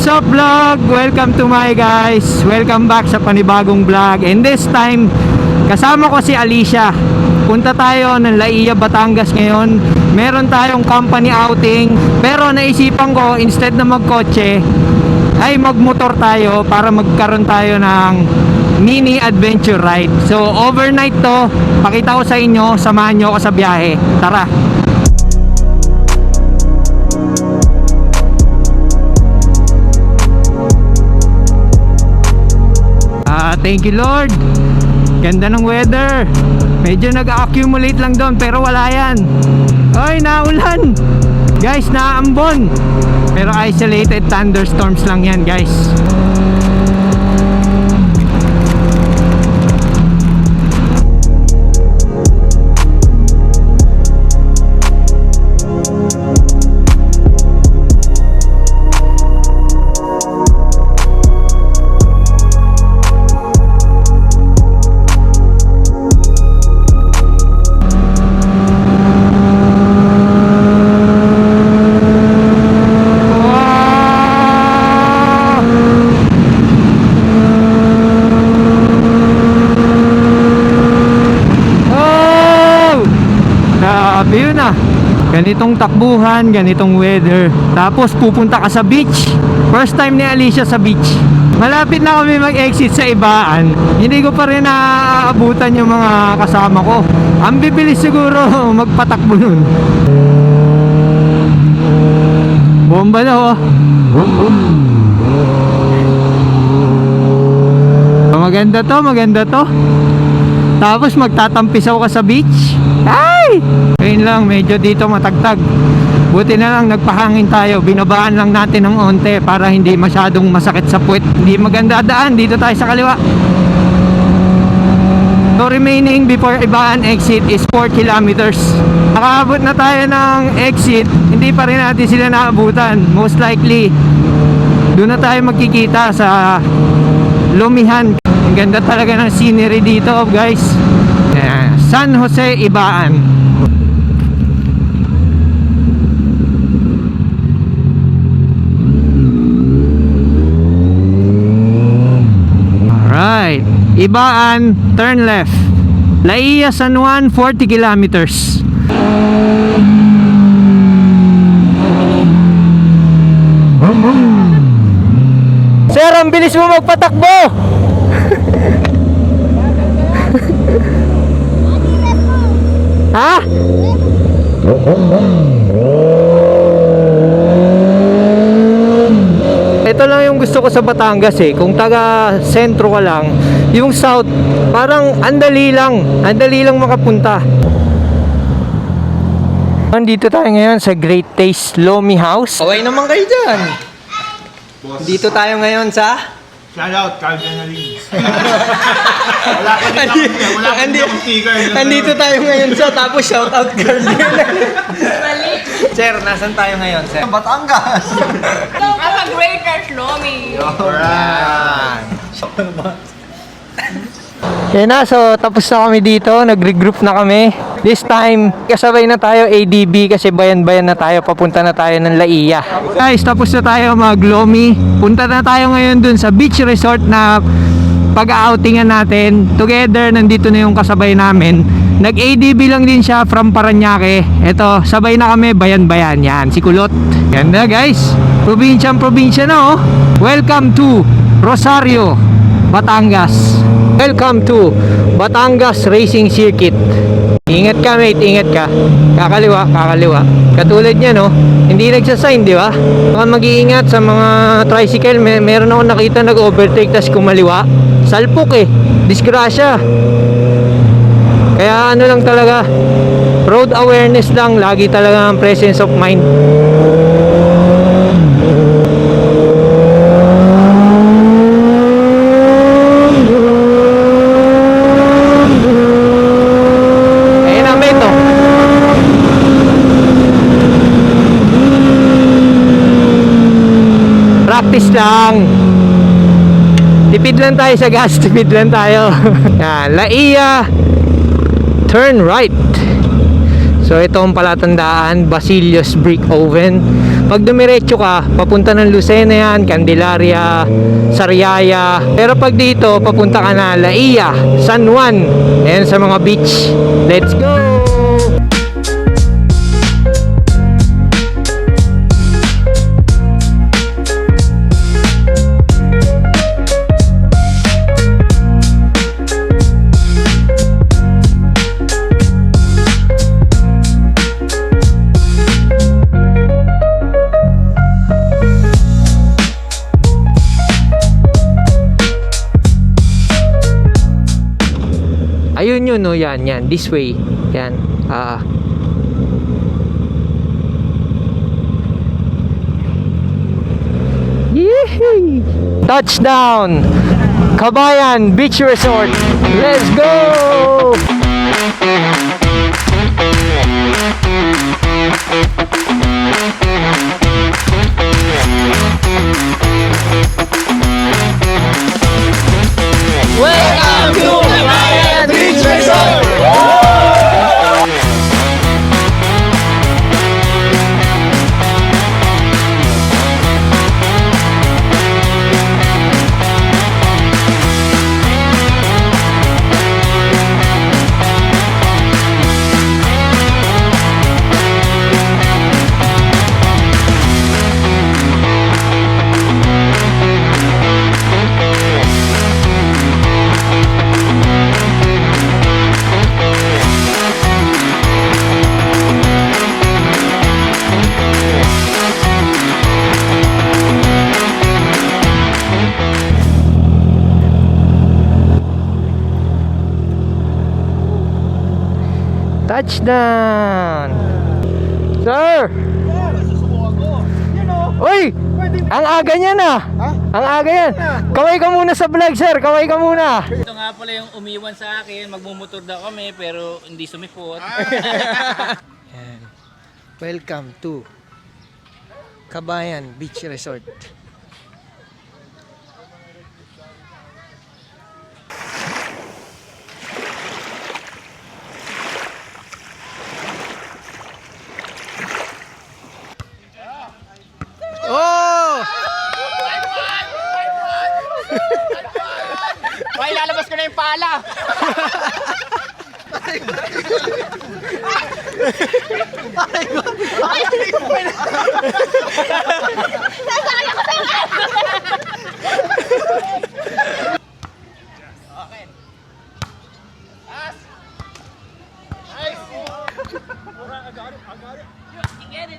What's up vlog? Welcome to my guys. Welcome back sa panibagong vlog. And this time, kasama ko si Alicia. Punta tayo ng Laia, Batangas ngayon. Meron tayong company outing. Pero naisipan ko, instead na magkotse, ay magmotor tayo para magkaroon tayo ng mini adventure ride. So overnight to, pakita ko sa inyo, samahan nyo ako sa biyahe. Tara! Thank you Lord. Ganda ng weather. Medyo nag-accumulate lang doon pero wala yan. Oy, naulan. Guys, naambon. Pero isolated thunderstorms lang yan, guys. Yun na, ganitong takbuhan, ganitong weather, tapos pupunta ka sa beach. First time ni Alicia sa beach. Malapit na kami mag-exit sa Ibaan. Hindi ko pa rin naaabutan yung mga kasama ko. Ang bibilis siguro magpatakbo nun. Bomba na oh. Maganda to, maganda to. Tapos magtatampisaw ka sa beach. Ay! Ngayon lang, medyo dito matagtag. Buti na lang nagpahangin tayo. Binabaan lang natin ng onte para hindi masyadong masakit sa puwet. Hindi maganda daan. Dito tayo sa kaliwa. So remaining before Ibaan exit is 4 kilometers. Nakaabot na tayo ng exit. Hindi pa rin natin sila naabutan. Most likely doon na tayo magkikita sa Lumihan. Ang ganda talaga ng scenery dito, guys. San Jose, Ibaan. Alright, Ibaan, turn left. Laia, San Juan, 40 kilometers. Sir, ang bilis mo magpatakbo. Ha? Ito lang yung gusto ko sa Batangas eh. Kung taga sentro ka lang, yung south, parang andali lang makapunta. Nandito tayo ngayon sa Great Taste Lomi House. Away naman kayo dyan. Dito tayo ngayon sa shout out, Cardinalines. Wala pa din akong sticker. Andito tayo ngayon sa tapos shout out Cardinalines. Sir, nasan tayo ngayon, sir? Batangas. Nasa Great Taste Lomi. Alright. Kaya na, so tapos na kami dito, nag-regroup na kami. This time, kasabay na tayo ADB kasi bayan-bayan na tayo, papunta na tayo ng Laia. Guys, tapos na tayo mag-Lomi. Punta na tayo ngayon dun sa beach resort na pag-outingan natin. Together, nandito na yung kasabay namin. Nag-ADB lang din siya from Paranaque. Eto, sabay na kami, bayan-bayan. Yan, si Kulot. Ganda guys, probinsya na oh. Welcome to Rosario, Batangas. Welcome to Batangas Racing Circuit. Ingat ka mate, ingat ka. Kakaliwa. Katulad niya no, hindi nagsasign, di ba? Baka mag-iingat sa mga tricycle. Meron ako nakita nag-overtake tas kumaliwa. Salpok eh, disgrasya. Kaya ano lang talaga, road awareness lang, lagi talaga ang presence of mind. Practice lang. Tipid lang tayo sa gas, tipid lang tayo. Yan, Laia, turn right. So ito ang palatandaan, Basilio's Brick Oven. Pag dumiretso ka, papunta ng Lucena yan, Candelaria, Sariaya. Pero pag dito, papunta ka na Laia, San Juan. Ayan sa mga beach. Let's go! Ayun yun, no, yan, this way. Yan, Yee! Touchdown! Kabayan Beach Resort. Let's go! Welcome to Kabayan Beach Resort! Touchdown! Sir! Uy! Ang aga niya na! Ang aga yan! Kaway ka muna sa vlog, sir! Kaway ka muna! Ito nga pala yung umiwan sa akin, magmumotor daw kami pero hindi sumipot. Yan. Welcome to Kabayan Beach Resort. Oh! Ay, lalabas ko na yung pala!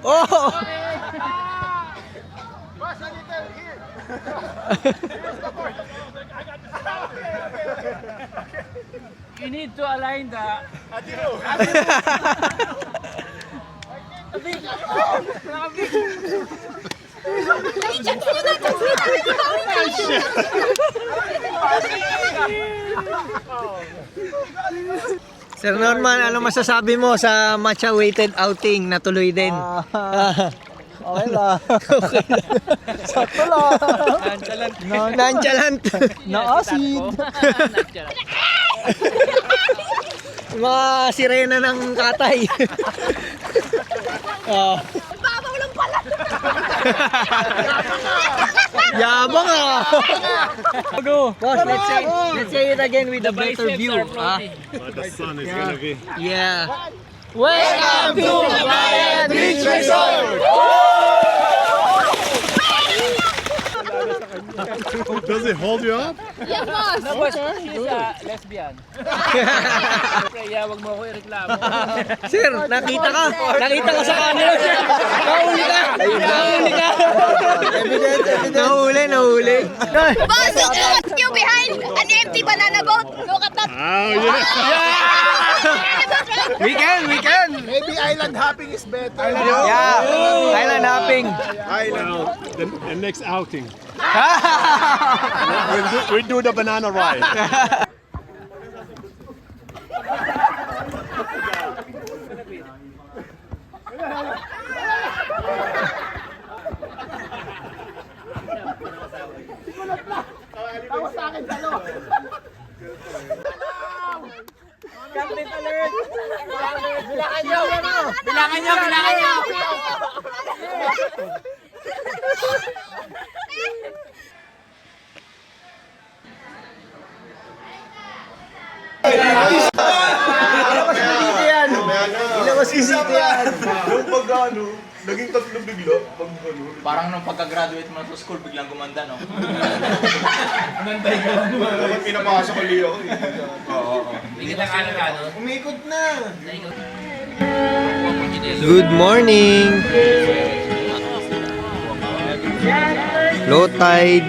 Oh! You need to align the... Sir Norman, ano masasabi mo sa matcha weighted outing na tuloy din? Okay lang. Sakto lang. Nonchalant. Na-acid. Mga sirena ng katay. Babaw lang pala. Yabang ah. Boss, let's say it again with a better view. But the sun is gonna be. Yeah. Welcome to Kabayan Beach Resort! Does it hold you up? Yes, boss. No, boss, she's a lesbian. Kaya wag mo ako ireklamo. Sir, nakita ka sa camera. Nahuli ka. Nahuli. Boss, look at you behind an empty banana boat. Look at that. Oh yeah. We can. Maybe island hopping is better. Yeah. Island hopping. Well, the next outing. we'll do the banana ride. Bilangan nyo! Ilabas ko dito yan. Yung pag-ano, naging tatlo bigla. Pag-ano. Parang nung pagka-graduate mo sa school, biglang gumanda, no? Dapat pinapakasok ko liyo ko eh. Oo. Hindi kita ano? Umikot na. Good morning! Low tide,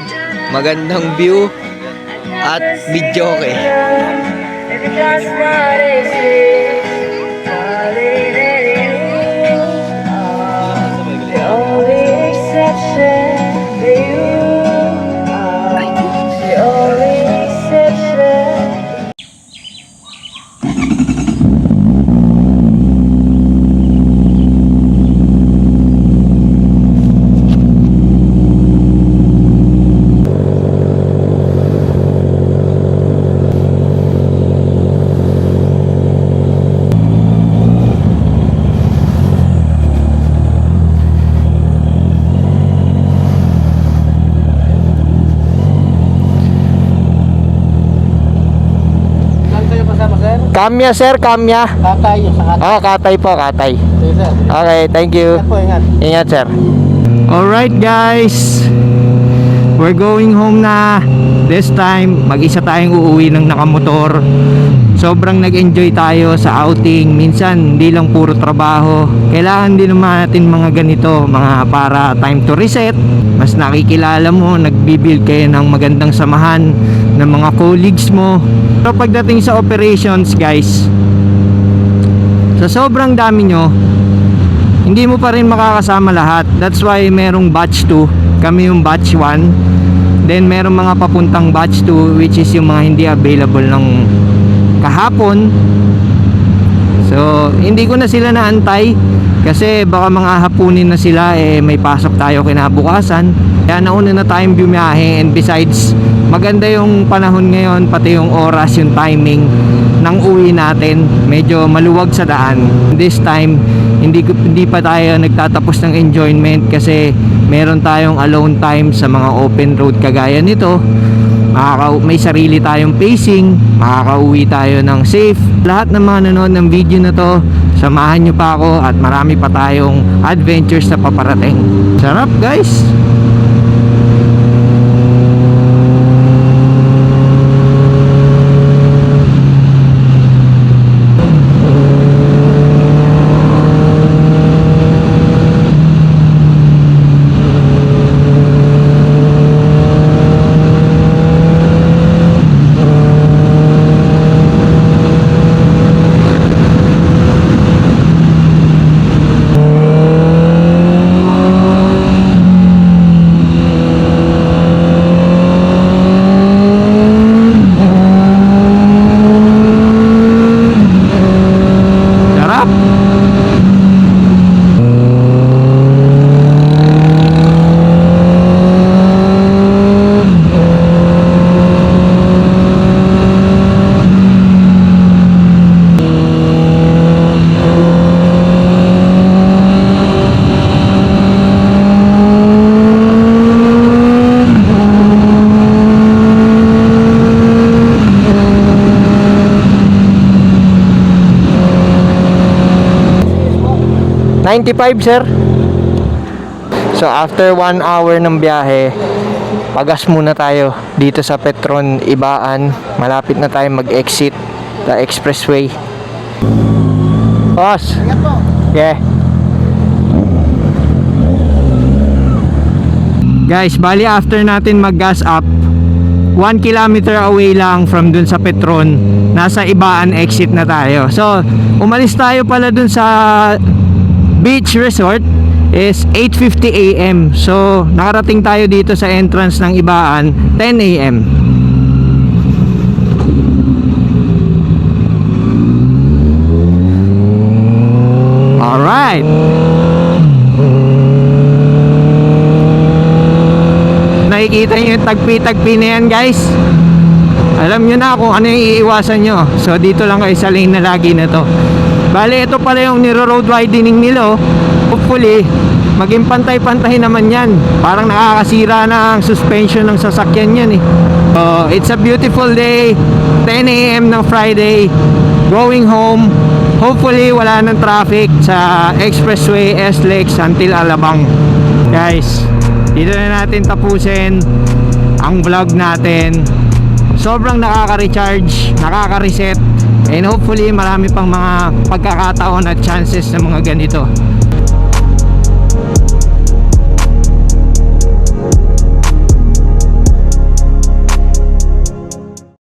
magandang view, at video okay. Kamya sir, kamya. Katay yung sa Ah, katay po, katay. katay, sir. Okay, thank you. Ingat po, ingat. Ingat sir. Alright guys, we're going home na. This time, mag-isa tayong uuwi ng nakamotor. Sobrang nag-enjoy tayo sa outing. Minsan, hindi lang puro trabaho. Kailangan din naman natin mga ganito, mga para time to reset. Mas nakikilala mo, nagbibuild kayo ng magandang samahan ng mga colleagues mo. Pero pagdating sa operations guys, sa sobrang dami nyo, hindi mo pa rin makakasama lahat. That's why merong batch 2, kami yung batch 1. Then merong mga papuntang batch 2, which is yung mga hindi available ng kahapon. So hindi ko na sila naantay kasi baka mga hapunin na sila, may pasok tayo kinabukasan. Kaya nauna na tayong bumiyahe. And besides, maganda yung panahon ngayon, pati yung oras, yung timing ng uwi natin. Medyo maluwag sa daan. This time, hindi pa tayo nagtatapos ng enjoyment kasi meron tayong alone time sa mga open road kagaya nito. May sarili tayong pacing, makakauwi tayo ng safe. Lahat ng mga nanonood ng video na to, samahan nyo pa ako at marami pa tayong adventures na paparating. Sarap guys! $95 sir. So after 1 hour ng biyahe, pagas muna tayo dito sa Petron Ibaan. Malapit na tayo mag-exit the expressway. Boss. Yeah. Guys, bali after natin mag-gas up, 1 kilometer away lang from dun sa Petron, nasa Ibaan exit na tayo. So umalis tayo pala dun sa beach resort is 8:50 AM. So nakarating tayo dito sa entrance ng Ibaan 10 AM. Alright. Nakikita nyo yung tagpi-tagpi na yan guys. alam nyo na kung ano yung iiwasan nyo. So dito lang kayo sa lane na lagi na to. Bale, ito pala yung niro-road widening nila. Hopefully maging pantay-pantay naman yan. Parang nakakasira na ang suspension ng sasakyan yan eh. So it's a beautiful day, 10 AM ng Friday, going home. Hopefully wala nang traffic sa expressway SLEX until Alabang. Guys, dito na natin tapusin ang vlog natin. Sobrang nakaka-recharge, nakaka-reset, and hopefully marami pang mga pagkakataon at chances na mga ganito.